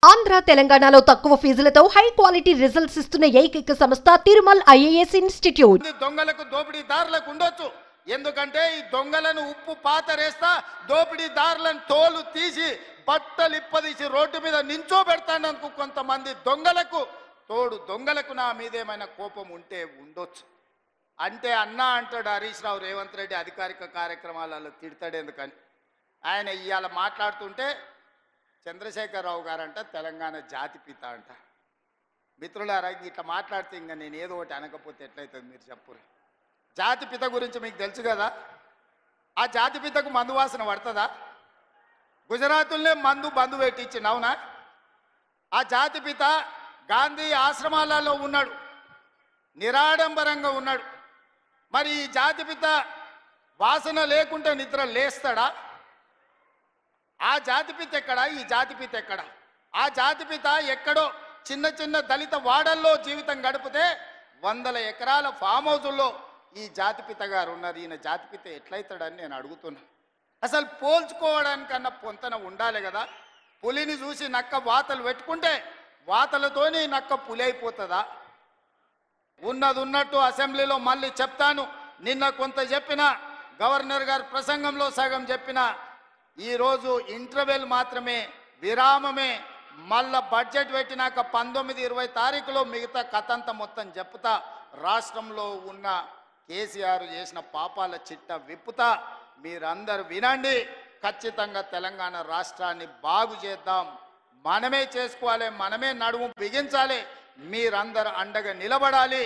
ఆంధ్ర తెలంగాణలో తక్కువ ఫీజులతో high quality results ఇస్తున్న ఏకైక సంస్థ తిరుమల్ ఐఏఎస్ ఇన్స్టిట్యూట్. దొంగలకు దోపిడీదారులకు ఉండొచ్చు, ఎందుకంటే ఈ దొంగలను ఉప్పు పాతరేస్తా దోపిడీదారులను తోలు తీసి బట్టలు ఇప్పదీసి రోడ్డు మీద నించో పెడతానందుకు కొంతమంది దొంగలకు తోడు దొంగలకు నా మీద ఏమైనా కోపం ఉంటే ఉండొచ్చు. అంటే అన్నా అంటాడు హరీష్ రావు రేవంత్ రెడ్డి అధికారిక కార్యక్రమాలలో తిడతాడు ఎందుకని. ఆయన ఇవాళ మాట్లాడుతుంటే చంద్రశేఖరరావు గారంట తెలంగాణ జాతిపిత అంట. మిత్రులారా, ఇట్లా మాట్లాడితే ఇంకా నేను ఏదో ఒకటి అనకపోతే ఎట్లయితుంది మీరు చెప్పురు. జాతిపిత గురించి మీకు తెలుసు కదా. ఆ జాతిపితకు మందు వాసన పడుతుందా? గుజరాతుల్నే మందు బంధు పెట్టించింది, అవునా? ఆ జాతిపిత గాంధీ ఆశ్రమాలలో ఉన్నాడు, నిరాడంబరంగా ఉన్నాడు. మరి ఈ జాతిపిత వాసన లేకుంటే నిద్ర లేస్తాడా? ఆ జాతిపిత ఎక్కడ, ఈ జాతిపిత ఎక్కడ? ఆ జాతిపిత ఎక్కడో చిన్న చిన్న దళిత వాడల్లో జీవితం గడిపితే 100 ఎకరాల ఫామ్ హౌజుల్లో ఈ జాతిపిత గారు ఉన్నారు. ఈయన జాతిపిత ఎట్లయితాడని నేను అడుగుతున్నా. అసలు పోల్చుకోవడానికన్నా పొంతన ఉండాలి కదా. పులిని చూసి నక్క వాతలు పెట్టుకుంటే వాతలతోని నక్క పులి అయిపోతుందా? ఉన్నది ఉన్నట్టు అసెంబ్లీలో మళ్ళీ చెప్తాను. నిన్న కొంత చెప్పిన, గవర్నర్ గారు ప్రసంగంలో సగం చెప్పిన, ఈరోజు ఇంటర్వెల్ మాత్రమే, విరామమే. మళ్ళా బడ్జెట్ పెట్టినాక 19-20 తారీఖులో మిగతా కథంతా మొత్తం చెప్తా. రాష్ట్రంలో ఉన్న కేసీఆర్ చేసిన పాపాల చిట్ట విప్పుతా. మీరందరూ వినండి. ఖచ్చితంగా తెలంగాణ రాష్ట్రాన్ని బాగు చేద్దాం. మనమే చేసుకోవాలి, మనమే నడుము బిగించాలి. మీరందరూ అండగా నిలబడాలి.